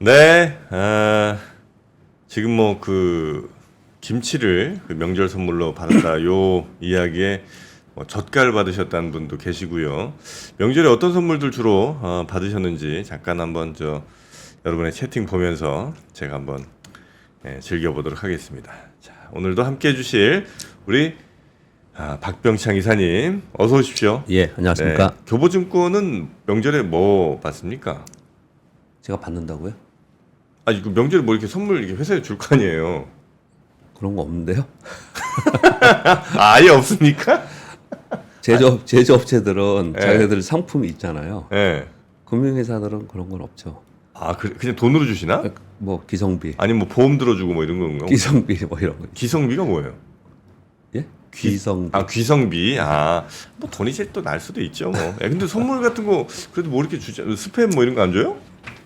네, 지금 뭐 김치를 그 명절 선물로 받았다 요 이야기에 뭐 젓갈 받으셨다는 분도 계시고요. 명절에 어떤 선물들 주로 받으셨는지 잠깐 한번 여러분의 채팅 보면서 제가 한번 즐겨보도록 하겠습니다. 자, 오늘도 함께 해주실 우리 박병창 이사님 어서 오십시오. 예, 안녕하십니까. 네, 교보증권은 명절에 뭐 받습니까? 제가 받는다고요? 아니 그 명절에 뭐 이렇게 선물 이렇게 회사에 줄 거 아니에요? 그런 거 없는데요? 아예 없습니까? 제조업체들은 예. 자기들 상품이 있잖아요. 예. 금융회사들은 그런 건 없죠. 아 그냥 돈으로 주시나? 뭐 기성비, 아니면 뭐 보험 들어주고 뭐 이런 건가요? 기성비 뭐 이런 거. 기성비가 뭐예요? 예? 귀성비. 귀성비. 뭐 돈이 제일 또 날 수도 있죠 뭐. 야, 근데 선물 같은 거 그래도 뭐 이렇게 주지 스팸 뭐 이런 거 안 줘요?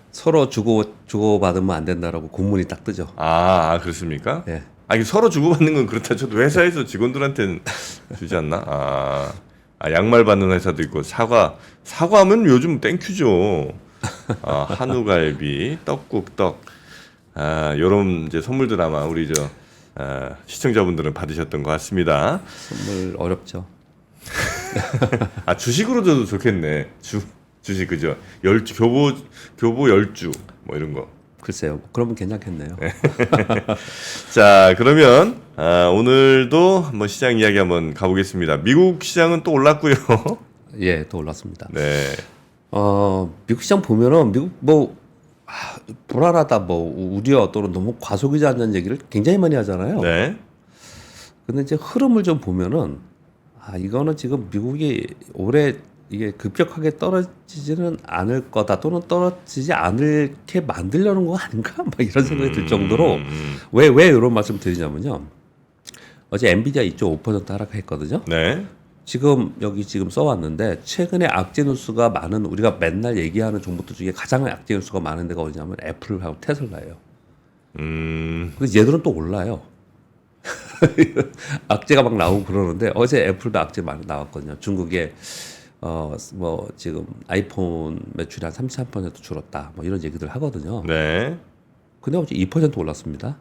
서로 주고 받으면 안 된다라고 공문이 딱 뜨죠. 그렇습니까? 예. 이게 서로 주고받는 건 그렇다 쳐도 회사에서 직원들한테는 주지 않나? 양말 받는 회사도 있고 사과면 요즘 땡큐죠. 한우갈비, 떡국떡, 요런 이제 선물들 아마 우리 시청자분들은 받으셨던 것 같습니다. 선물 어렵죠. 주식으로 줘도 좋겠네. 주식 그죠? 교보 열주 뭐 이런 거. 글쎄요. 그러면 괜찮겠네요. 자, 그러면 오늘도 한번 시장 이야기 한번 가보겠습니다. 미국 시장은 또 올랐고요. 예, 또 올랐습니다. 네. 미국 시장 보면은 불안하다, 우려 또는 너무 과소기자는 얘기를 굉장히 많이 하잖아요. 네. 근데 이제 흐름을 좀 보면은 이거는 지금 미국이 올해 이게 급격하게 떨어지지는 않을 거다 또는 떨어지지 않게 만들려는 거 아닌가 막 이런 생각이 들 정도로 왜 이런 말씀 드리냐면요. 어제 엔비디아 이쪽 5% 하락했거든요. 네. 지금 써왔는데 최근에 악재 뉴스가 많은 우리가 맨날 얘기하는 종목들 중에 가장 악재 뉴스가 많은 데가 어디냐면 애플하고 테슬라예요. 근데 얘들은 또 올라요. 악재가 막 나오고 그러는데 어제 애플도 악재 많이 나왔거든요. 중국에 지금 아이폰 매출이 한 33% 줄었다. 뭐 이런 얘기들 하거든요. 네. 근데 어제 2% 올랐습니다.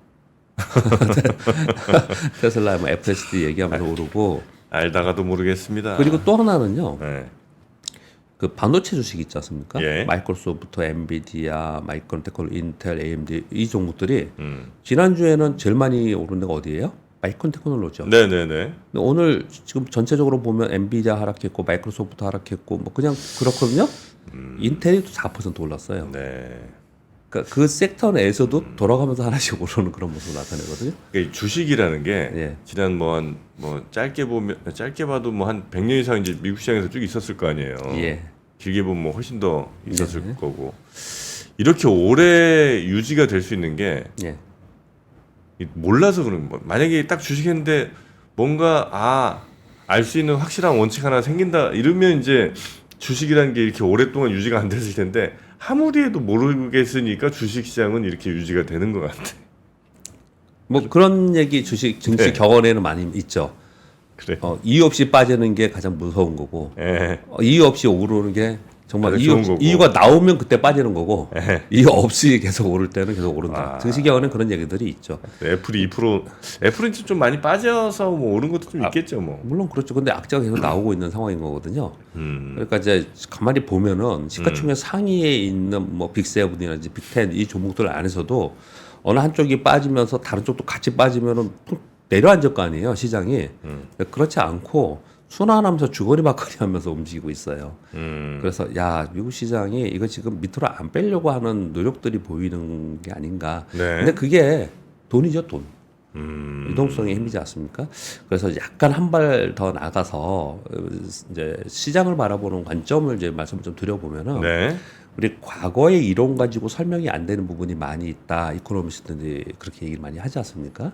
테슬라 뭐 FSD 얘기하면서 오르고. 알다가도 모르겠습니다. 그리고 또 하나는요. 네. 그 반도체 주식 있지 않습니까? 예. 마이크로소프트, 엔비디아, 마이크론테크, 인텔, AMD 이 종목들이 지난주에는 제일 많이 오른 데가 어디예요? 마이크론 테크놀로지죠. 네네네. 근데 오늘 지금 전체적으로 보면 엔비디아 하락했고 마이크로소프트 하락했고 뭐 그냥 그렇거든요. 인텔이 또 4% 올랐어요. 네. 그러니까 그 섹터 내에서도 돌아가면서 하나씩 오르는 그런 모습을 나타내거든요. 그러니까 이 주식이라는 게 예. 지난 짧게 봐도 뭐 한 100년 이상 이제 미국 시장에서 쭉 있었을 거 아니에요. 예. 길게 보면 뭐 훨씬 더 있었을 네. 거고. 이렇게 오래 유지가 될 수 있는 게 예. 몰라서 그런 거. 만약에 딱 주식했는데 뭔가 알 수 있는 확실한 원칙 하나 생긴다 이러면 이제 주식이라는 게 이렇게 오랫동안 유지가 안 됐을 텐데 아무리 해도 모르겠으니까 주식 시장은 이렇게 유지가 되는 것 같아. 뭐 그런 얘기 주식 증시 네. 격언에는 많이 있죠. 그래. 이유 없이 빠지는 게 가장 무서운 거고 예. 이유 없이 오르는 게 정말 가장 좋은 거고. 이유가 나오면 그때 빠지는 거고 예. 이유 없이 계속 오를 때는 계속 오른다. 증시 격언에는 그런 얘기들이 있죠. 애플이 2%, 애플은 좀 많이 빠져서 뭐 오른 것도 좀 있겠죠, 뭐. 물론 그렇죠. 근데 악재가 계속 나오고 있는 상황인 거거든요. 그러니까 이제 가만히 보면은 시가총액 상위에 있는 뭐 빅7이라든지 빅10 이 종목들 안에서도 어느 한쪽이 빠지면서 다른 쪽도 같이 빠지면은 푹 내려앉을 거 아니에요, 시장이. 그렇지 않고 순환하면서 주거니 받거니 하면서 움직이고 있어요. 그래서 미국 시장이 이거 지금 밑으로 안 빼려고 하는 노력들이 보이는 게 아닌가. 네. 근데 그게 돈이죠, 돈. 유동성의 힘이지 않습니까? 그래서 약간 한 발 더 나가서 이제 시장을 바라보는 관점을 이제 말씀을 좀 드려보면은 네. 우리 과거의 이론 가지고 설명이 안 되는 부분이 많이 있다. 이코노미스트들이 그렇게 얘기를 많이 하지 않습니까?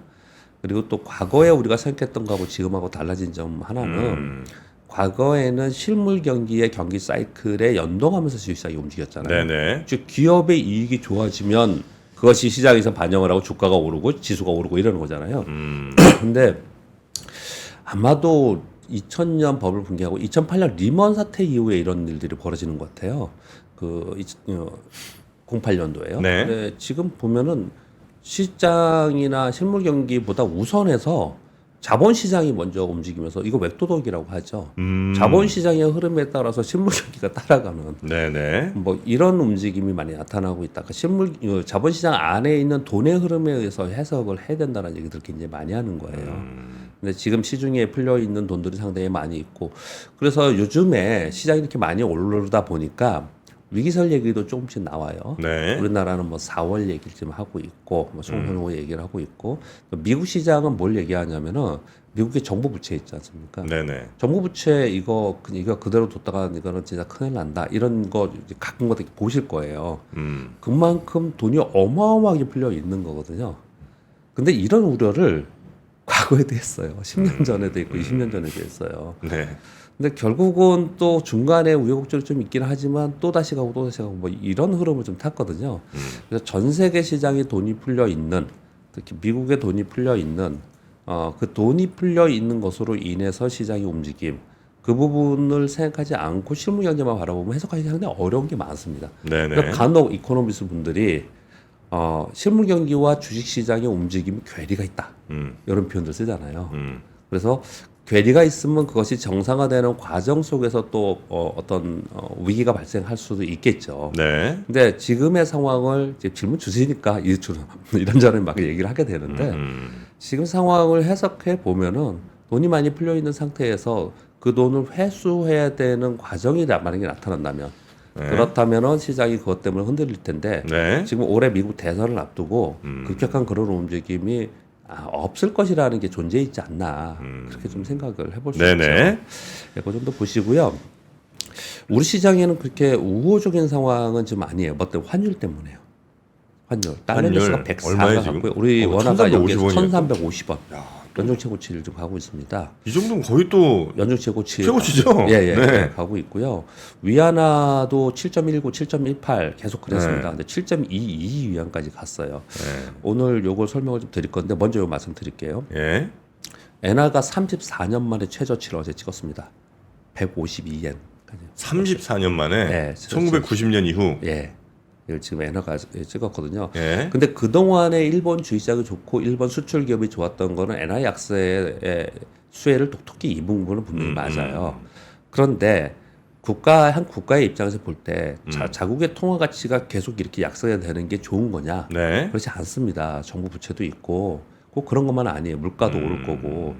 그리고 또 과거에 우리가 생각했던 거하고 지금하고 달라진 점 하나는 과거에는 실물 경기의 경기 사이클에 연동하면서 주식시장이 움직였잖아요. 네네. 즉 기업의 이익이 좋아지면 그것이 시장에서 반영을 하고 주가가 오르고 지수가 오르고 이러는 거잖아요. 근데 아마도 2000년 버블 붕괴하고 2008년 리먼 사태 이후에 이런 일들이 벌어지는 것 같아요. 08년도에요. 네. 근데 지금 보면은 시장이나 실물 경기보다 우선해서 자본 시장이 먼저 움직이면서 이거 웹도덕이라고 하죠. 자본 시장의 흐름에 따라서 실물 경기가 따라가는 네네. 뭐 이런 움직임이 많이 나타나고 있다. 그러니까 실물 자본 시장 안에 있는 돈의 흐름에 의해서 해석을 해야 된다는 얘기들 굉장히 많이 하는 거예요. 근데 지금 시중에 풀려 있는 돈들이 상당히 많이 있고 그래서 요즘에 시장이 이렇게 많이 오르다 보니까 위기설 얘기도 조금씩 나와요. 네. 우리나라는 뭐 4월 얘기를 지금 하고 있고, 뭐 총선호 얘기를 하고 있고, 미국 시장은 뭘 얘기하냐면은 미국의 정부 부채 있지 않습니까? 네네. 정부 부채 이거 그대로 뒀다가 이거는 진짜 큰일 난다. 이런 거 이제 가끔 거다 보실 거예요. 그만큼 돈이 어마어마하게 풀려 있는 거거든요. 근데 이런 우려를 과거에도 했어요. 10년 전에도 있고 20년 전에도 했어요. 네. 근데 결국은 또 중간에 우여곡절이 좀 있긴 하지만 또 다시 가고 뭐 이런 흐름을 좀 탔거든요. 그래서 전 세계 시장에 돈이 풀려 있는 특히 미국에 돈이 풀려 있는 그 돈이 풀려 있는 것으로 인해서 시장의 움직임 그 부분을 생각하지 않고 실물 경제만 바라보면 해석하기 상당히 어려운 게 많습니다. 네네. 그러니까 간혹 이코노미스트 분들이 실물 경기와 주식 시장의 움직임이 괴리가 있다. 이런 표현들 쓰잖아요. 그래서 괴리가 있으면 그것이 정상화되는 과정 속에서 또 어떤 위기가 발생할 수도 있겠죠. 네. 근데 지금의 상황을 이제 질문 주시니까 이런저런 막 얘기를 하게 되는데 지금 상황을 해석해 보면은 돈이 많이 풀려 있는 상태에서 그 돈을 회수해야 되는 과정이 만약에 나타난다면 네. 그렇다면은 시장이 그것 때문에 흔들릴 텐데 네. 지금 올해 미국 대선을 앞두고 급격한 그런 움직임이 없을 것이라는 게 존재해 있지 않나 그렇게 좀 생각을 해볼 수 네네. 있죠. 그 정도 보시고요. 우리 시장에는 그렇게 우호적인 상황은 지금 아니에요. 뭐 때문에 환율 때문에요. 환율. 달러 인덱스가 104가 갔고요. 우리 원화가 여기 1,350원. 연중 최고치를 좀 가고 있습니다. 이 정도면 거의 또 연중 최고치. 최고치죠? 예, 네. 가고 있고요. 위안화도 7.19, 7.18 계속 그랬습니다. 근데 7.22 위안까지 갔어요. 오늘 요걸 설명을 좀 드릴 건데 먼저 요 말씀드릴게요. 예. 엔화가 34년 만에 최저치를 어제 찍었습니다. 152엔. 34년 만에 네, 1990년 이후. 예. 이걸 지금 엔화가 찍었거든요. 예. 근데 그동안에 일본 주식시장이 좋고 일본 수출 기업이 좋았던 거는 엔화 약세의 수혜를 톡톡히 입은 부분은 분명히 맞아요. 그런데 한 국가의 입장에서 볼 때 자국의 통화 가치가 계속 이렇게 약세가 되는 게 좋은 거냐? 네. 그렇지 않습니다. 정부 부채도 있고 꼭 그런 것만 아니에요. 물가도 오를 거고.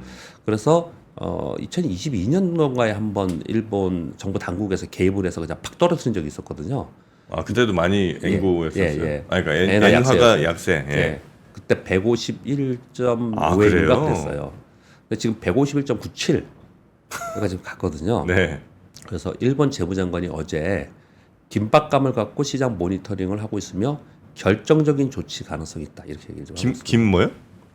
그래서 2022년도인가에 한번 일본 정부 당국에서 개입을 해서 그냥 팍 떨어뜨린 적이 있었거든요. 아 그때도 많이 앵고였었어요. 예. 아 그러니까 엔화 엔화가 약세. 예. 예. 그때 151.5엔인가 아, 그래요? 그랬어요. 근데 지금 151.97 가 지금 갔거든요. 네. 그래서 일본 재무장관이 어제 긴박감을 갖고 시장 모니터링을 하고 있으며 결정적인 조치 가능성이 있다 이렇게 얘기를 좀 하고 있습니다. 김 뭐요?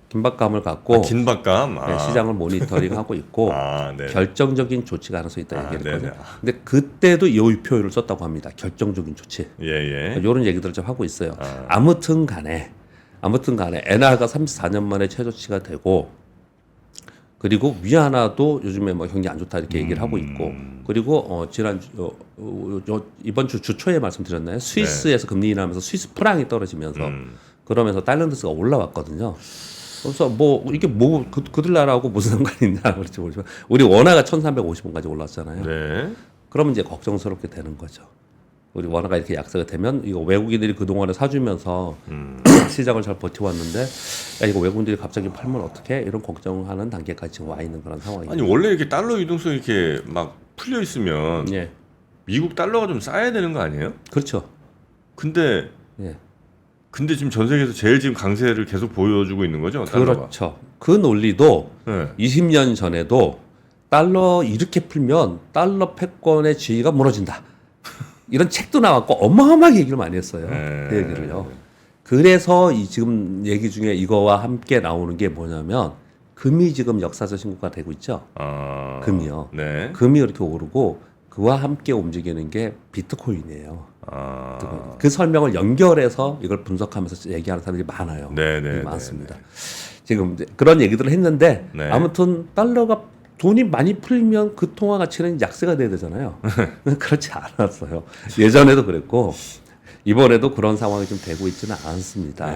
긴박감을 갖고 긴박감. 네, 시장을 모니터링하고 있고 네. 결정적인 조치 가능성이 있다 얘기를 네네. 했거든요. 근데 그때도 이 표현을 썼다고 합니다. 결정적인 조치. 예. 이런 얘기들을 좀 하고 있어요. 아무튼 간에 엔화가 34년 만에 최저치가 되고 그리고 위안화도 요즘에 뭐 경기 안 좋다 이렇게 얘기를 하고 있고 그리고 이번 주 초에 말씀드렸나요? 스위스에서 금리 인하하면서 스위스 프랑이 떨어지면서 그러면서 달러인덱스가 올라왔거든요. 그래서 그들 나라하고 무슨 상관이 있냐 그렇지 모르지만 우리 원화가 1,350원까지 올랐잖아요. 네. 그러면 이제 걱정스럽게 되는 거죠. 우리 원화가 이렇게 약세가 되면 이거 외국인들이 그동안에 사주면서 시장을 잘 버텨왔는데 야 이거 외국인들이 갑자기 팔면 어떡해? 이런 걱정하는 단계까지 지금 와 있는 그런 상황입니다. 아니 원래 이렇게 달러 유동성이 이렇게 막 풀려 있으면 예. 미국 달러가 좀 쌓여야 되는 거 아니에요? 그렇죠. 근데 예. 지금 전 세계에서 제일 지금 강세를 계속 보여주고 있는 거죠? 달러가. 그렇죠. 그 논리도 네. 20년 전에도 달러 이렇게 풀면 달러 패권의 지위가 무너진다. 이런 책도 나왔고 어마어마하게 얘기를 많이 했어요. 네. 그 얘기를요. 그래서 지금 얘기 중에 이거와 함께 나오는 게 뭐냐면 금이 지금 역사적 신고가 되고 있죠. 금이요. 네. 금이 이렇게 오르고 그와 함께 움직이는 게 비트코인이에요. 그 설명을 연결해서 이걸 분석하면서 얘기하는 사람들이 많아요. 네. 많습니다. 지금 이제 그런 얘기들을 했는데 네. 아무튼 달러가 돈이 많이 풀리면 그 통화 가치는 약세가 돼야 되잖아요. 그렇지 않았어요. 예전에도 그랬고 이번에도 그런 상황이 좀 되고 있지는 않습니다.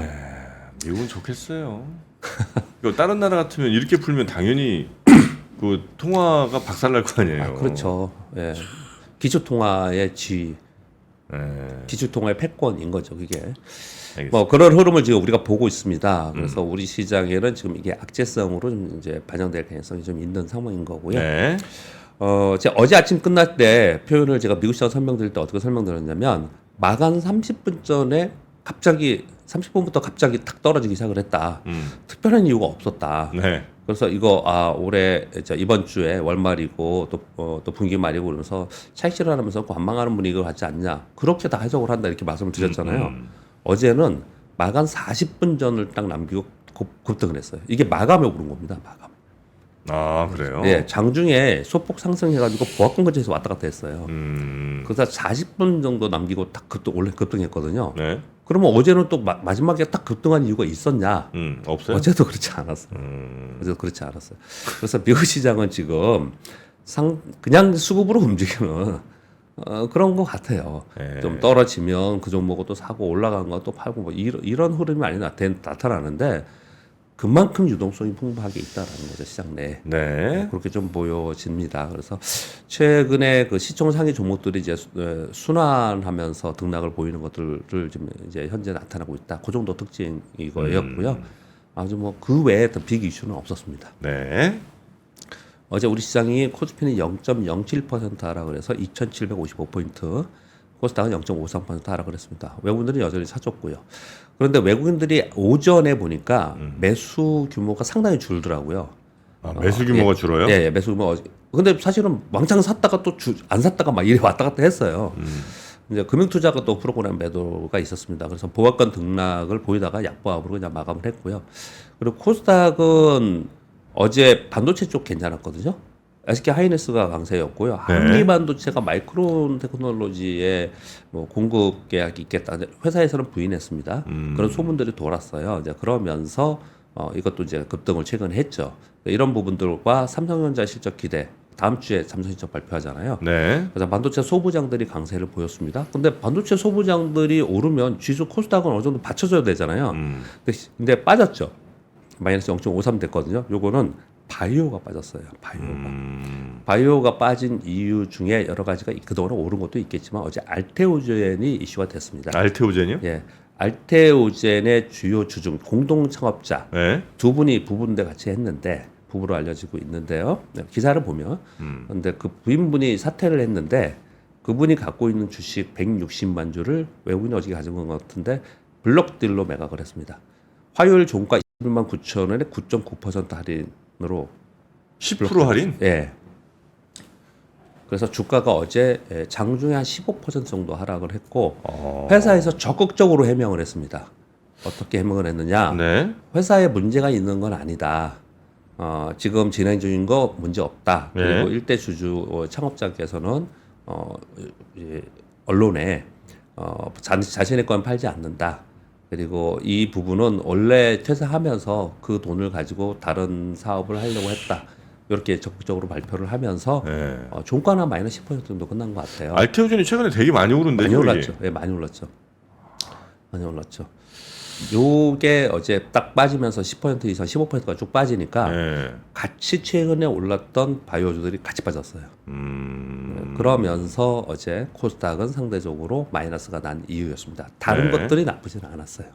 미국은 좋겠어요. 이거 다른 나라 같으면 이렇게 풀면 당연히 그 통화가 박살날 거 아니에요. 그렇죠. 예. 기초통화의 지위, 기초통화의 패권인 거죠, 그게. 알겠습니다. 뭐 그런 흐름을 지금 우리가 보고 있습니다. 그래서 우리 시장에는 지금 이게 악재성으로 좀 이제 반영될 가능성이 좀 있는 상황인 거고요. 네. 제가 어제 아침 끝날 때 표현을 제가 미국 시장 설명드릴 때 어떻게 설명드렸냐면 마감 30분 전에 갑자기 30분부터 갑자기 탁 떨어지기 시작을 했다. 특별한 이유가 없었다. 네. 그래서 이거 올해 이번 주에 월말이고 또 분기 말이고 그러면서 차익 실현하면서 관망하는 분위기가 같지 않냐. 그렇게 다 해석을 한다 이렇게 말씀을 드렸잖아요. 어제는 마감 40분 전을 딱 남기고 급등을 했어요. 이게 마감에 오른 겁니다. 마감. 아 그래요? 네, 장중에 소폭 상승해가지고 보합권 근처에서 왔다 갔다 했어요. 그래서 40분 정도 남기고 딱 원래 급등했거든요. 네. 그러면 어제는 또 마지막에 딱 급등한 이유가 있었냐? 없어요? 어제도 그렇지 않았어요. 어제도 그렇지 않았어요. 그래서 미국 시장은 지금 그냥 수급으로 움직이는 그런 것 같아요. 좀 떨어지면 그 종목을 또 사고 올라간 거 또 팔고 뭐 이런 흐름이 많이 나타나는데 그만큼 유동성이 풍부하게 있다라는 거죠, 시장 내에. 네. 그렇게 좀 보여집니다. 그래서 최근에 그 시총 상위 종목들이 이제 순환하면서 등락을 보이는 것들을 좀 이제 현재 나타나고 있다. 그 정도 특징 이거였고요. 아주 뭐 그 외에 더 빅 이슈는 없었습니다. 네. 어제 우리 시장이 코스피는 0.07% 하락을 해서 2,755포인트, 코스닥은 0.53% 하락을 했습니다. 외국인들은 여전히 사줬고요. 그런데 외국인들이 오전에 보니까 매수 규모가 상당히 줄더라고요. 매수 규모가 줄어요? 예, 매수 규모. 근데 사실은 왕창 샀다가 또 안 샀다가 막 이래 왔다 갔다 했어요. 이제 금융투자가 또 프로그램 매도가 있었습니다. 그래서 보합권 등락을 보이다가 약보합으로 그냥 마감을 했고요. 그리고 코스닥은 어제 반도체 쪽 괜찮았거든요. SK 하이닉스가 강세였고요. 한미 반도체가 마이크론 테크놀로지의 뭐 공급 계약이 있겠다. 회사에서는 부인했습니다. 그런 소문들이 돌았어요. 이제 그러면서 이것도 이제 급등을 최근에 했죠. 이런 부분들과 삼성전자 실적 기대. 다음 주에 삼성 실적 발표하잖아요. 네. 그래서 반도체 소부장들이 강세를 보였습니다. 근데 반도체 소부장들이 오르면 지수 코스닥은 어느 정도 받쳐줘야 되잖아요. 근데 빠졌죠. 마이너스 0.53 됐거든요. 요거는 바이오가 빠졌어요. 바이오가 빠진 이유 중에 여러 가지가 그동안 오른 것도 있겠지만 어제 알테오젠이 이슈가 됐습니다. 알테오젠이요? 예. 알테오젠의 주요 주중 공동 창업자 네. 두 분이 부부인데 같이 했는데 부부로 알려지고 있는데요. 기사를 보면 근데 그 부인분이 사퇴를 했는데 그분이 갖고 있는 주식 160만 주를 외국인이 어저께 가진 것 같은데 블록딜로 매각을 했습니다. 화요일 종가 21만 9천 원에 9.9% 할인으로 10% 할인? 예. 그래서 주가가 어제 장중에 한 15% 정도 하락을 했고 회사에서 적극적으로 해명을 했습니다. 어떻게 해명을 했느냐? 네. 회사에 문제가 있는 건 아니다. 지금 진행 중인 거 문제 없다. 그리고 일대 주주 창업자께서는 이제 언론에 자신의 건 팔지 않는다. 그리고 이 부분은 원래 퇴사하면서 그 돈을 가지고 다른 사업을 하려고 했다. 이렇게 적극적으로 발표를 하면서 종가는 마이너스 10% 정도 끝난 것 같아요. 알테오젠이 최근에 되게 많이 오른데 많이 올랐죠. 예, 많이 올랐죠. 많이 올랐죠. 요게 어제 딱 빠지면서 10% 이상 15%가 쭉 빠지니까 같이 최근에 올랐던 바이오주들이 같이 빠졌어요. 그러면서 어제 코스닥은 상대적으로 마이너스가 난 이유였습니다. 다른 것들이 나쁘지는 않았어요.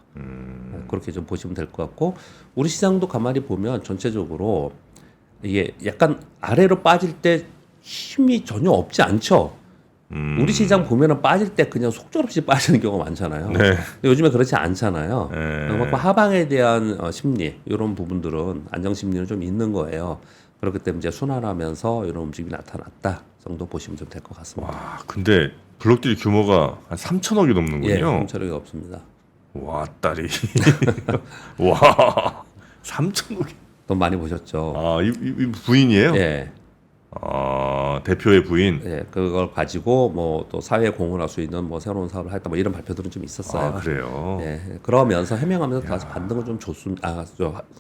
그렇게 좀 보시면 될 것 같고 우리 시장도 가만히 보면 전체적으로 이게 약간 아래로 빠질 때 힘이 전혀 없지 않죠. 우리 시장 보면은 빠질 때 그냥 속절없이 빠지는 경우가 많잖아요. 네. 근데 요즘에 그렇지 않잖아요. 그만큼 하방에 대한 심리 이런 부분들은 안정 심리는 좀 있는 거예요. 그렇기 때문에 이제 순환하면서 이런 움직임이 나타났다 정도 보시면 좀 될 것 같습니다. 와, 근데 블록딜 규모가 한 3천억이 넘는군요. 예, 훔쳐력이 없습니다. 와, 딸이. 와, 3천억이. 돈 많이 보셨죠? 아, 이 부인이에요? 예. 대표의 부인. 예, 그걸 가지고 뭐 또 사회에 공헌할 수 있는 뭐 새로운 사업을 했다 뭐 이런 발표들은 좀 있었어요. 아, 그래요. 예, 그러면서 해명하면서 다시 반등을 좀 줬습니다.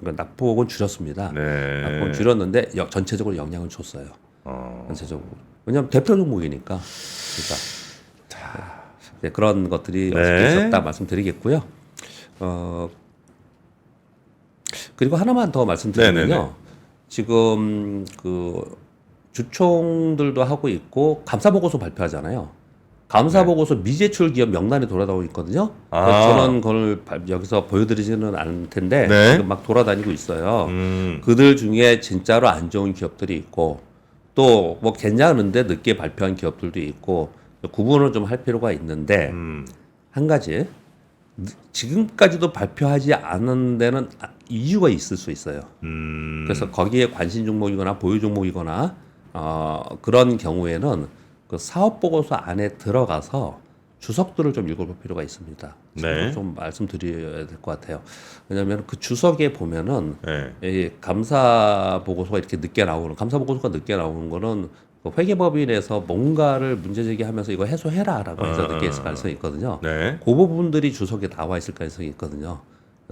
낙폭은 줄였습니다. 네. 낙폭은 줄였는데 전체적으로 영향을 줬어요. 전체적으로. 왜냐하면 대표 종목이니까. 그러니까. 네, 그런 것들이 네. 있었다 말씀드리겠고요. 그리고 하나만 더 말씀드리면요. 네네네. 지금 그 주총들도 하고 있고 감사 보고서 발표하잖아요. 감사 보고서 미제출 기업 명단이 돌아다니고 있거든요. 그래서 저는 그걸 여기서 보여드리지는 않을 텐데 네. 지금 막 돌아다니고 있어요. 그들 중에 진짜로 안 좋은 기업들이 있고 또 뭐 괜찮은데 늦게 발표한 기업들도 있고 구분을 좀 할 필요가 있는데 한 가지 지금까지도 발표하지 않은 데는 이유가 있을 수 있어요. 그래서 거기에 관심 종목이거나 보유 종목이거나 그런 경우에는 그 사업 보고서 안에 들어가서 주석들을 좀 읽어볼 필요가 있습니다. 네. 좀 말씀드려야 될 것 같아요. 왜냐하면 그 주석에 보면은 네. 이 감사 보고서가 이렇게 늦게 나오는 감사 보고서가 늦게 나오는 거는 그 회계법인에서 뭔가를 문제 제기하면서 이거 해소해라라고 해서 늦게 있을 가능성이 있거든요. 네. 그 부분들이 주석에 나와 있을 가능성이 있거든요.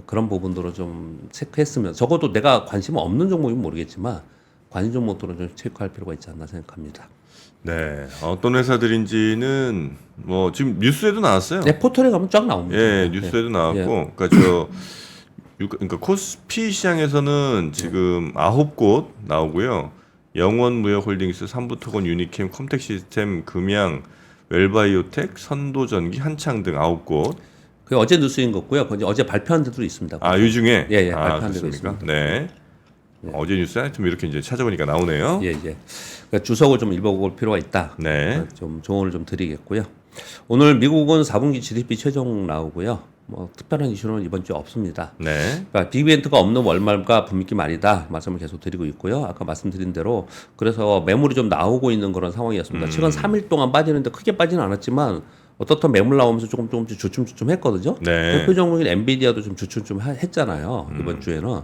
그런 부분들을 좀 체크했으면 적어도 내가 관심 없는 종목이면 모르겠지만 관심 종목들은 좀 체크할 필요가 있지 않나 생각합니다. 네. 어떤 회사들인지는 뭐 지금 뉴스에도 나왔어요. 네, 포털에 가면 쫙 나옵니다. 예, 뉴스에도 나왔고, 그러니까 코스피 시장에서는 지금 9곳 나오고요. 영원무역홀딩스, 삼부토건, 유니캠, 컴텍시스템, 금양, 웰바이오텍, 선도전기, 한창 등 9곳. 그 어제 뉴스인 거고요. 그건 어제 발표한 데도 있습니다. 아, 이 중에? 예, 아, 발표한 데도 그렇습니까? 있습니다. 네. 어제 뉴스 하여튼 이렇게 이제 찾아보니까 나오네요. 예, 예. 그러니까 주석을 좀 읽어볼 필요가 있다. 네. 좀 조언을 좀 드리겠고요. 오늘 미국은 4분기 GDP 최종 나오고요. 뭐 특별한 이슈는 이번 주에 없습니다. 네. 그러니까 빅이벤트가 없는 월말과 분기점 아니다 말씀을 계속 드리고 있고요. 아까 말씀드린 대로 그래서 매물이 좀 나오고 있는 그런 상황이었습니다. 최근 3일 동안 빠지는데 크게 빠지는 않았지만 어떻든 매물 나오면서 조금씩 주춤주춤 했거든요. 네. 대표 종목인 엔비디아도 좀 주춤주춤 했잖아요. 이번 주에는.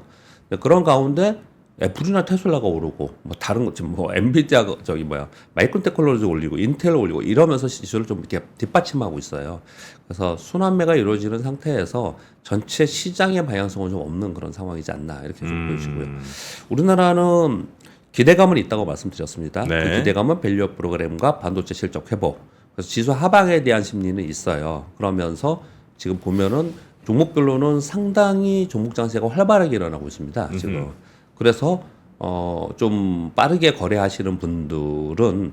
그런 가운데 애플이나 테슬라가 오르고 뭐 다른 것 지금 뭐 엔비디아 마이크론 테크놀로지 올리고 인텔 올리고 이러면서 지수를 좀 이렇게 뒷받침하고 있어요. 그래서 순환매가 이루어지는 상태에서 전체 시장의 방향성은 좀 없는 그런 상황이지 않나 이렇게 좀 보여지고요. 우리나라는 기대감은 있다고 말씀드렸습니다. 네. 그 기대감은 밸류업 프로그램과 반도체 실적 회복. 그래서 지수 하방에 대한 심리는 있어요. 그러면서 지금 보면은 종목별로는 상당히 종목 장세가 활발하게 일어나고 있습니다. 지금. 그래서 좀 빠르게 거래하시는 분들은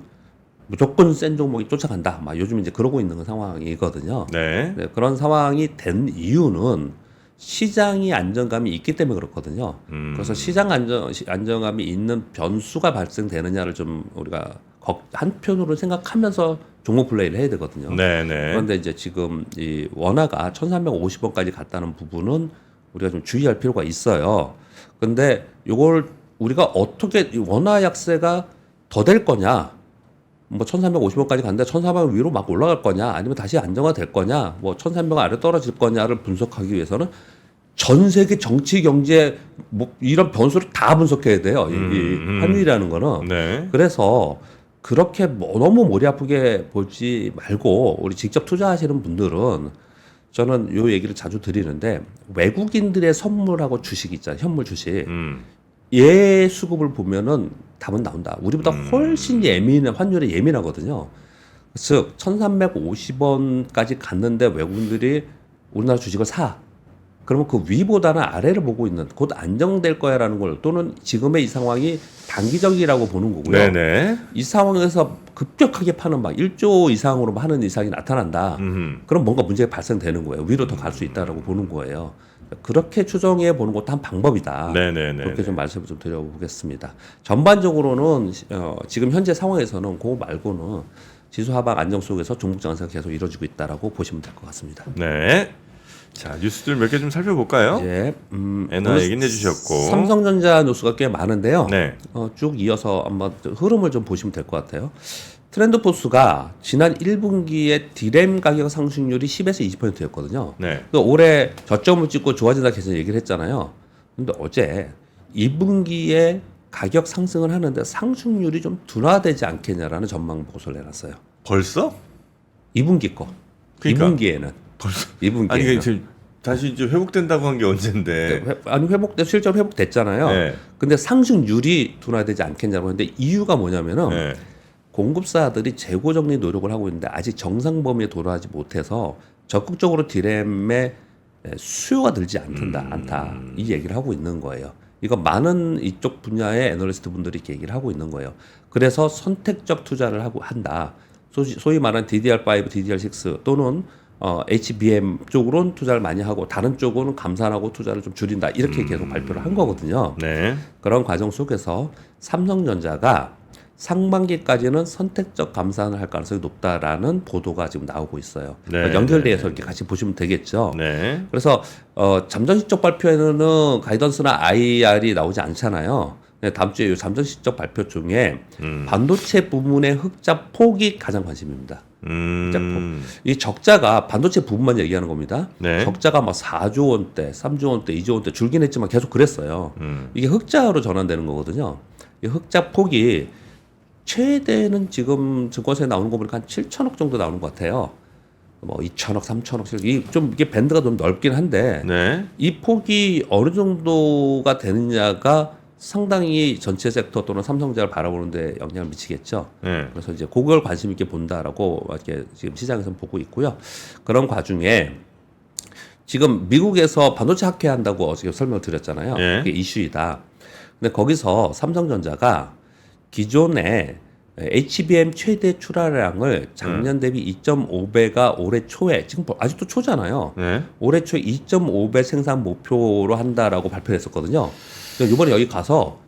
무조건 센 종목이 쫓아간다. 막 요즘 이제 그러고 있는 상황이거든요. 네. 네, 그런 상황이 된 이유는 시장이 안정감이 있기 때문에 그렇거든요. 그래서 시장 안정감이 있는 변수가 발생되느냐를 좀 우리가 한편으로 생각하면서 종목 플레이를 해야 되거든요. 네, 네. 그런데 이제 지금 이 원화가 1,350원까지 갔다는 부분은 우리가 좀 주의할 필요가 있어요. 근데 이걸 우리가 어떻게 원화 약세가 더 될 거냐? 뭐 1,350원까지 갔는데 1,400원 위로 막 올라갈 거냐? 아니면 다시 안정화 될 거냐? 뭐 1,300원 아래 떨어질 거냐를 분석하기 위해서는 전 세계 정치 경제 뭐 이런 변수를 다 분석해야 돼요. 이 환율이라는 거는. 네. 그래서 그렇게 너무 머리 아프게 보지 말고 우리 직접 투자하시는 분들은 저는 요 얘기를 자주 드리는데 외국인들의 선물하고 주식 있잖아요. 현물 주식. 얘 수급을 보면은 답은 나온다. 우리보다 훨씬 환율에 예민하거든요. 즉 1,350원까지 갔는데 외국인들이 우리나라 주식을 사. 그러면 그 위보다는 아래를 보고 있는 곧 안정될 거야라는 걸 또는 지금의 이 상황이 단기적이라고 보는 거고요. 네네. 이 상황에서 급격하게 파는 막 1조 이상으로 하는 이상이 나타난다. 그럼 뭔가 문제가 발생되는 거예요. 위로 더 갈 수 있다라고 보는 거예요. 그렇게 추정해 보는 것도 한 방법이다. 네네네. 그렇게 좀 말씀을 좀 드려보겠습니다. 전반적으로는 지금 현재 상황에서는 그거 말고는 지수 하방 안정 속에서 종목 장세가 계속 이루어지고 있다라고 보시면 될 것 같습니다. 네. 자, 뉴스들 몇 개 좀 살펴볼까요? 예, 엔화 얘기 내주셨고. 삼성전자 뉴스가 꽤 많은데요. 네. 쭉 이어서 한번 흐름을 좀 보시면 될 것 같아요. 트렌드포스가 지난 1분기에 디램 가격 상승률이 10에서 20%였거든요. 네. 올해 저점을 찍고 좋아진다 계속 얘기를 했잖아요. 근데 어제 2분기에 가격 상승을 하는데 상승률이 좀 둔화되지 않겠냐라는 전망 보고서를 내놨어요. 벌써? 2분기 거. 그러니까. 2분기에는. 벌써? 2분기에는. 아니, 이게 지금 다시 이제 회복된다고 한 게 언젠데. 실제로 회복됐잖아요. 네. 근데 상승률이 둔화되지 않겠냐고 하는데 이유가 뭐냐면은 네. 공급사들이 재고 정리 노력을 하고 있는데 아직 정상 범위에 도달하지 못해서 적극적으로 디램에 수요가 늘지 않다 이 얘기를 하고 있는 거예요. 이거 많은 이쪽 분야의 애널리스트 분들이 이렇게 얘기를 하고 있는 거예요. 그래서 선택적 투자를 하고 한다. 소위 말하는 DDR5, DDR6 또는 HBM 쪽으로는 투자를 많이 하고 다른 쪽은 감산하고 투자를 좀 줄인다. 이렇게 계속 발표를 한 거거든요. 네. 그런 과정 속에서 삼성전자가 상반기까지는 선택적 감산을 할 가능성이 높다라는 보도가 지금 나오고 있어요. 네, 연결돼서 이렇게 같이 보시면 되겠죠. 네. 그래서 잠정시적 발표에는 가이던스나 IR이 나오지 않잖아요. 네, 다음 주에 이 잠정시적 발표 중에 반도체 부문의 흑자 폭이 가장 관심입니다. 이 적자가 반도체 부분만 얘기하는 겁니다. 네. 적자가 막 4조 원대, 3조 원대, 2조 원대 줄긴 했지만 계속 그랬어요. 이게 흑자로 전환되는 거거든요. 이 흑자 폭이 최대는 지금 증권사에 나오는 거 보니까 한 7천억 정도 나오는 것 같아요. 뭐 2천억, 3천억, 이게 밴드가 좀 넓긴 한데 네. 이 폭이 어느 정도가 되느냐가 상당히 전체 섹터 또는 삼성전자를 바라보는데 영향을 미치겠죠. 네. 그래서 이제 그걸 관심 있게 본다라고 이렇게 지금 시장에서 보고 있고요. 그런 과중에 지금 미국에서 반도체 학회한다고 어제 설명을 드렸잖아요. 예. 그게 이슈이다. 근데 거기서 삼성전자가 기존에 HBM 최대 출하량을 작년 대비 2.5배가 올해 초에 지금 아직도 초잖아요. 네. 올해 초에 2.5배 생산 목표로 한다라고 발표했었거든요. 이번에 여기 가서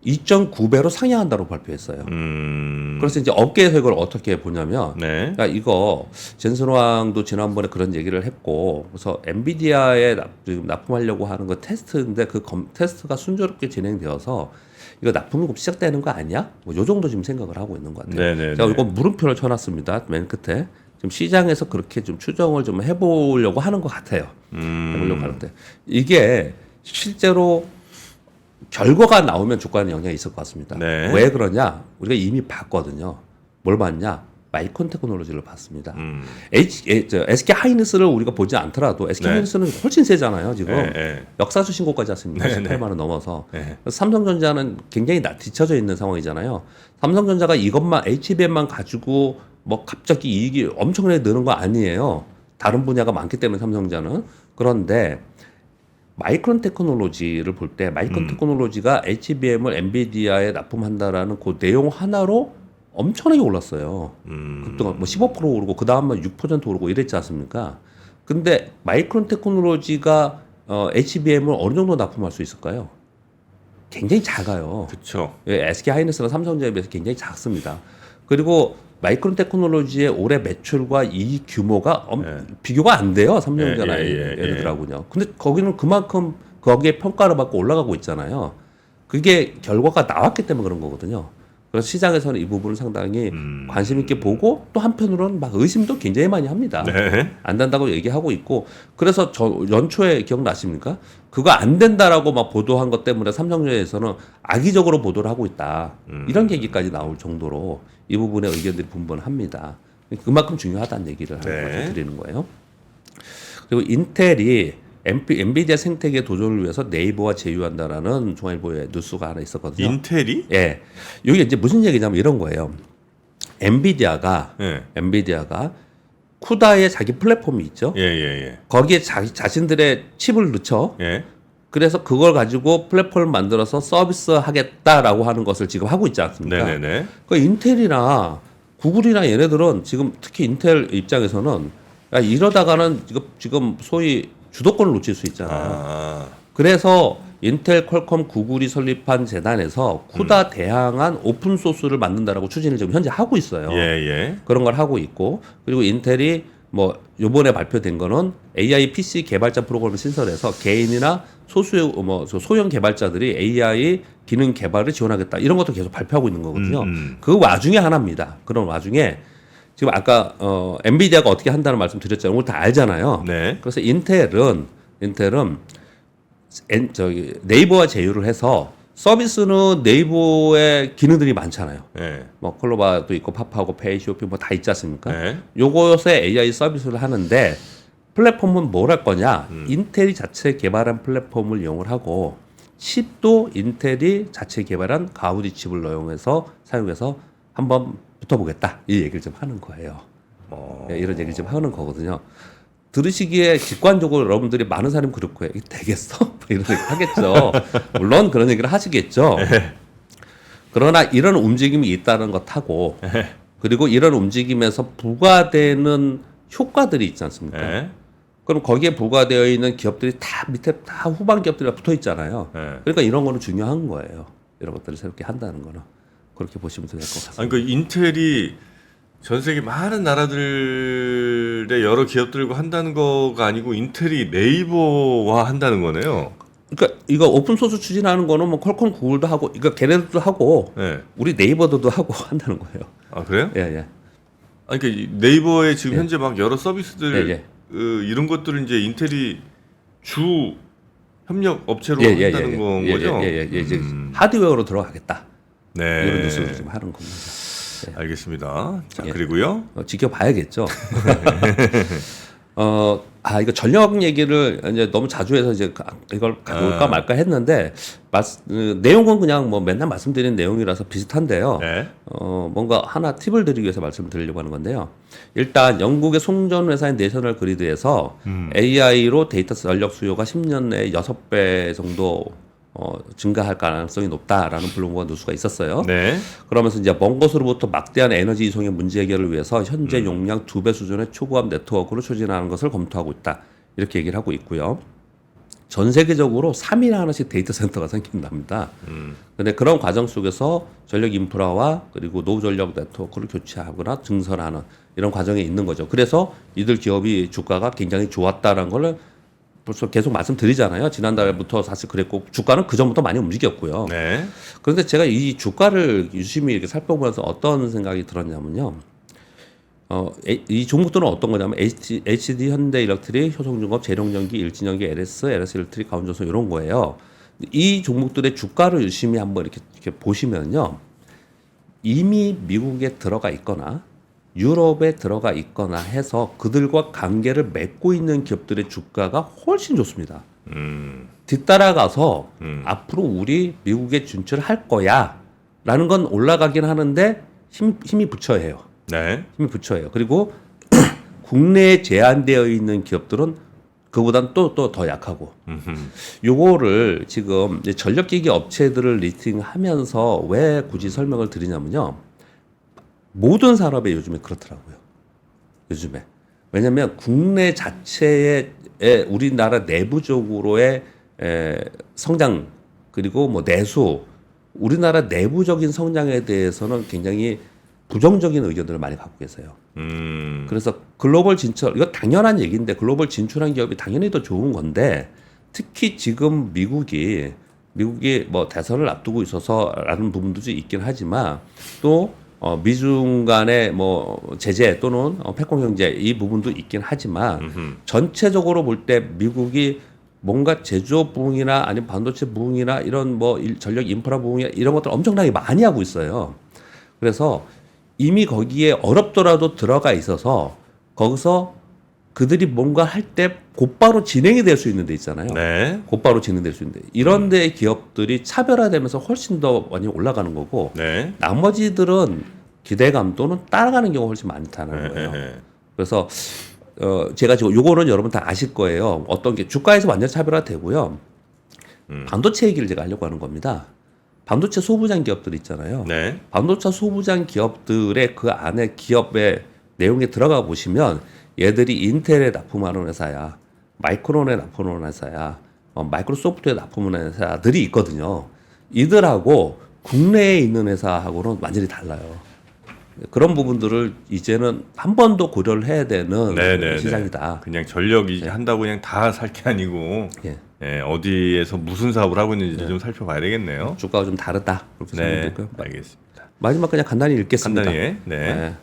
2.9배로 상향한다고 발표했어요. 그래서 이제 업계에서 이걸 어떻게 보냐면, 네. 그러니까 이거 젠슨왕도 지난번에 그런 얘기를 했고, 그래서 엔비디아에 지금 납품하려고 하는 거 테스트인데 그 테스트가 순조롭게 진행되어서 이거 납품급 시작되는 거 아니야? 뭐 요 정도 지금 생각을 하고 있는 것 같아요. 네네네. 제가 이거 물음표를 쳐놨습니다. 맨 끝에. 지금 시장에서 그렇게 좀 추정을 좀 해보려고 하는 것 같아요. 해보려고 하는데 이게 실제로 결과가 나오면 주가에 영향이 있을 것 같습니다. 네. 왜 그러냐? 우리가 이미 봤거든요. 뭘 봤냐? 마이크론 테크놀로지를 봤습니다. SK 하이닉스를 우리가 보지 않더라도 SK 네. 하이닉스는 훨씬 세잖아요. 지금 네. 역사수 신고까지 왔습니다. 네, 18만 원 넘어서. 네. 그래서 삼성전자는 굉장히 뒤처져 있는 상황이잖아요. 삼성전자가 이것만 HBM만 가지고 뭐 갑자기 이익이 엄청나게 느는 거 아니에요. 다른 분야가 많기 때문에 삼성전자는. 그런데 마이크론 테크놀로지를 볼 때 마이크론 테크놀로지가 HBM을 엔비디아에 납품한다라는 그 내용 하나로 엄청나게 올랐어요. 급등가 뭐 15% 오르고 그 다음만 6% 오르고 이랬지 않습니까? 근데 마이크론 테크놀로지가 HBM을 어느 정도 납품할 수 있을까요? 굉장히 작아요. 그렇죠. 예, SK 하이닉스나 삼성전자에 비해서 굉장히 작습니다. 그리고 마이크론 테크놀로지의 올해 매출과 이익 규모가 비교가 안 돼요. 삼성전자나 얘네들하고요. 근데 거기는 그만큼 거기에 평가를 받고 올라가고 있잖아요. 그게 결과가 나왔기 때문에 그런 거거든요. 그래서 시장에서는 이 부분을 상당히 관심 있게 보고 또 한편으로는 막 의심도 굉장히 많이 합니다. 네. 안 된다고 얘기하고 있고 그래서 연초에 기억나십니까? 그거 안 된다라고 막 보도한 것 때문에 삼성전자에서는 악의적으로 보도를 하고 있다. 이런 얘기까지 나올 정도로 이 부분의 의견들이 분분합니다. 그만큼 중요하다는 얘기를 네. 드리는 거예요. 그리고 인텔이 엔비디아 생태계 도전을 위해서 네이버와 제휴한다라는 중앙일보의 뉴스가 하나 있었거든요. 인텔이? 예. 이게 이제 무슨 얘기냐면 이런 거예요. 엔비디아가 네. 쿠다에 자기 플랫폼이 있죠. 예. 거기에 자신들의 칩을 넣죠. 예. 그래서 그걸 가지고 플랫폼을 만들어서 서비스하겠다라고 하는 것을 지금 하고 있지 않습니까? 네네네. 그 인텔이나 구글이나 얘네들은 지금 특히 인텔 입장에서는 야, 이러다가는 지금 소위 주도권을 놓칠 수 있잖아요. 그래서 인텔, 퀄컴, 구글이 설립한 재단에서 쿠다 대항한 오픈 소스를 만든다라고 추진을 지금 현재 하고 있어요. 예. 그런 걸 하고 있고 그리고 인텔이 뭐 요번에 발표된 거는 AI PC 개발자 프로그램을 신설해서 개인이나 소형 개발자들이 AI 기능 개발을 지원하겠다 이런 것도 계속 발표하고 있는 거거든요. 그 와중에 하나입니다. 그런 와중에 지금 아까 엔비디아가 어떻게 한다는 말씀 드렸잖아요. 오늘 다 알잖아요. 네. 그래서 인텔은 네이버와 제휴를 해서 서비스는 네이버의 기능들이 많잖아요. 네. 뭐 콜로바도 있고 파파고 페이 쇼핑 뭐 다 있지 않습니까? 네. 요것에 AI 서비스를 하는데 플랫폼은 뭘 할 거냐? 인텔이 자체 개발한 플랫폼을 이용을 하고 칩도 인텔이 자체 개발한 가우디 칩을 사용해서 한번 붙어보겠다 이 얘기를 좀 하는 거예요. 어. 예, 이런 얘기를 좀 하는 거거든요. 들으시기에 직관적으로 여러분들이 많은 사람이 그렇고 이게 되겠어? 뭐 이런 얘기 하겠죠. 물론 그런 얘기를 하시겠죠. 그러나 이런 움직임이 있다는 것하고 그리고 이런 움직임에서 부과되는 효과들이 있지 않습니까? 네. 그럼 거기에 부과되어 있는 기업들이 다 밑에 다 후방 기업들이 붙어 있잖아요. 네. 그러니까 이런 거는 중요한 거예요. 이런 것들을 새롭게 한다는 거는 그렇게 보시면 될 것 같습니다. 아니 그 인텔이 전 세계 많은 나라들의 여러 기업들과 한다는 거가 아니고 인텔이 네이버와 한다는 거네요. 그러니까 이거 오픈 소스 추진하는 거는 뭐 퀄컴 구글도 하고 이거 걔네들도 하고 네. 우리 네이버도 하고 한다는 거예요. 아 그래요? 예, 예. 아니 그러니까 이 네이버에 지금 예. 현재 막 여러 서비스들 예, 예. 이런 것들을 이제 인텔이 주 협력 업체로 예, 예, 한다는 예, 건 예, 거죠? 예, 예, 예. 이제 하드웨어로 들어가겠다. 네. 이런 뉴스를 좀 하는 겁니다. 알겠습니다. 자 예. 그리고요. 지켜봐야겠죠. 이거 전력 얘기를 이제 너무 자주 해서 이제 이걸 가볼까 말까 했는데 내용은 그냥 뭐 맨날 말씀드린 내용이라서 비슷한데요. 네. 뭔가 하나 팁을 드리기 위해서 말씀드리려고 하는 건데요. 일단 영국의 송전 회사인 내셔널 그리드에서 AI로 데이터 전력 수요가 10년 내에 6배 정도 증가할 가능성이 높다라는 블룸버그 뉴스가 있었어요. 네. 그러면서 이제 먼 곳으로부터 막대한 에너지 이송의 문제 해결을 위해서 현재 용량 2배 수준의 초고압 네트워크로 추진하는 것을 검토하고 있다. 이렇게 얘기를 하고 있고요. 전 세계적으로 3일에 하나씩 데이터 센터가 생긴답니다. 근데 그런 과정 속에서 전력 인프라와 그리고 노후 전력 네트워크를 교체하거나 증설하는 이런 과정에 있는 거죠. 그래서 이들 기업이 주가가 굉장히 좋았다라는 걸 벌써 계속 말씀드리잖아요. 지난달부터 사실 그랬고 주가는 그 전부터 많이 움직였고요. 네. 그런데 제가 이 주가를 유심히 이렇게 살펴보면서 어떤 생각이 들었냐면요. 이 종목들은 어떤 거냐면 HD 현대일렉트릭, 효성중공업, 재룡전기, 일진전기, LS, LS일렉트릭, 가온조선 이런 거예요. 이 종목들의 주가를 유심히 한번 이렇게 보시면요. 이미 미국에 들어가 있거나 유럽에 들어가 있거나 해서 그들과 관계를 맺고 있는 기업들의 주가가 훨씬 좋습니다. 뒤따라가서 앞으로 우리 미국에 진출할 거야 라는 건 올라가긴 하는데 힘이 부처해요. 네. 힘이 부처해요. 그리고 국내에 제한되어 있는 기업들은 그보단 또 더 약하고 요거를 지금 이제 전력기기 업체들을 리스팅하면서 왜 굳이 설명을 드리냐면요. 모든 산업에 요즘에 그렇더라고요. 요즘에. 왜냐하면 국내 자체의 우리나라 내부적으로의 성장 그리고 뭐 내수 우리나라 내부적인 성장에 대해서는 굉장히 부정적인 의견들을 많이 갖고 계세요. 그래서 글로벌 진출 이거 당연한 얘기인데 글로벌 진출한 기업이 당연히 더 좋은 건데 특히 지금 미국이 뭐 대선을 앞두고 있어서라는 부분도 있긴 하지만 또 미중 간의 뭐 제재 또는 패권 경제 이 부분도 있긴 하지만 전체적으로 볼 때 미국이 뭔가 제조업 부흥이나 아니면 반도체 부흥이나 이런 뭐 전력 인프라 부흥이나 이런 것들 엄청나게 많이 하고 있어요. 그래서 이미 거기에 어렵더라도 들어가 있어서 거기서 그들이 뭔가 할 때 곧바로 진행이 될 수 있는 데 있잖아요. 네. 곧바로 진행될 수 있는데 이런 데 기업들이 차별화되면서 훨씬 더 많이 올라가는 거고 네. 나머지들은 기대감 또는 따라가는 경우가 훨씬 많다는 거예요. 그래서 제가 지금 요거는 여러분 다 아실 거예요. 어떤 게 주가에서 완전 차별화되고요. 반도체 얘기를 제가 하려고 하는 겁니다. 반도체 소부장 기업들 있잖아요. 네. 반도체 소부장 기업들의 그 안에 기업의 내용에 들어가 보시면 얘들이 인텔에 납품하는 회사야, 마이크론에 납품하는 회사야, 마이크로소프트에 납품하는 회사들이 있거든요. 이들하고 국내에 있는 회사하고는 완전히 달라요. 그런 부분들을 이제는 한 번 더 고려를 해야 되는 네네네. 시장이다. 그냥 전력이 한다고 그냥 다 살 게 아니고 예. 예, 어디에서 무슨 사업을 하고 있는지 좀 살펴봐야 되겠네요. 주가가 좀 다르다. 그렇게 네. 생각되고요. 알겠습니다. 마지막 그냥 간단히 읽겠습니다. 간단히 네. 네.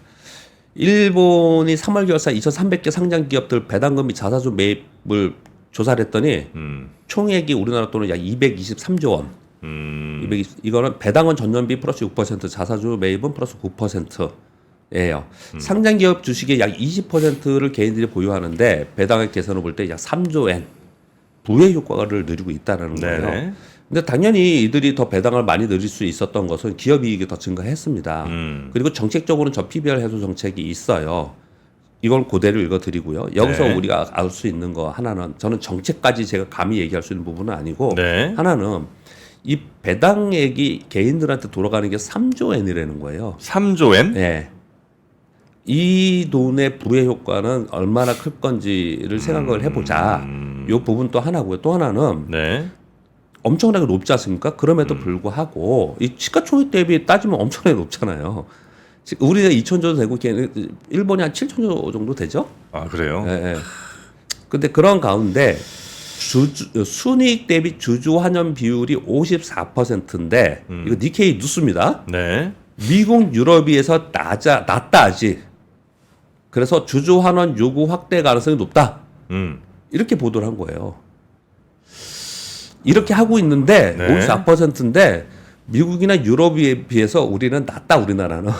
일본이 3월 결산 2,300개 상장 기업들 배당금 및 자사주 매입을 조사를 했더니 총액이 우리나라 돈은 약 223조 원. 220, 이거는 배당은 전년비 플러스 6%, 자사주 매입은 플러스 9%예요. 상장 기업 주식의 약 20%를 개인들이 보유하는데 배당액 계산을 볼 때 약 3조 엔. 부의 효과를 누리고 있다라는 거예요. 네네. 근데 당연히 이들이 더 배당을 많이 늘릴 수 있었던 것은 기업 이익이 더 증가했습니다. 그리고 정책적으로는 저 PBR 해소 정책이 있어요. 이걸 그대로 읽어드리고요. 여기서 네. 우리가 알 수 있는 거 하나는 저는 정책까지 제가 감히 얘기할 수 있는 부분은 아니고 네. 하나는 이 배당액이 개인들한테 돌아가는 게 3조 엔이라는 거예요. 3조엔? 네. 이 돈의 부의 효과는 얼마나 클 건지를 생각을 해보자. 이 부분 또 하나고요. 또 하나는 네. 엄청나게 높지 않습니까? 그럼에도 불구하고 이 시가총액 대비 따지면 엄청나게 높잖아요. 우리가 2,000조 되고 일본이 한 7,000조 정도 되죠? 아 그래요? 예, 예. 근데 그런 가운데 순이익 대비 주주 환원 비율이 54%인데 이거 니케이 뉴스입니다. 네. 미국 유럽에 비해서 낮다 아직. 그래서 주주 환원 요구 확대 가능성이 높다. 이렇게 보도를 한 거예요. 이렇게 하고 있는데 네. 54%인데 미국이나 유럽에 비해서 우리는 낮다. 우리나라는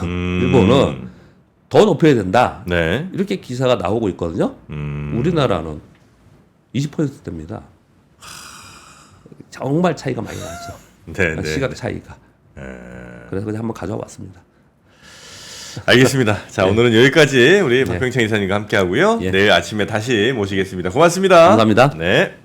일본은 더 높여야 된다. 네. 이렇게 기사가 나오고 있거든요. 우리나라는 20%대입니다. 정말 차이가 많이 나죠. 네. 네. 시각 차이가. 그래서 그냥 한번 가져와 봤습니다. 알겠습니다. 자 네. 오늘은 여기까지 우리 박병창 이사님과 함께하고요. 예. 내일 아침에 다시 모시겠습니다. 고맙습니다. 감사합니다. 네.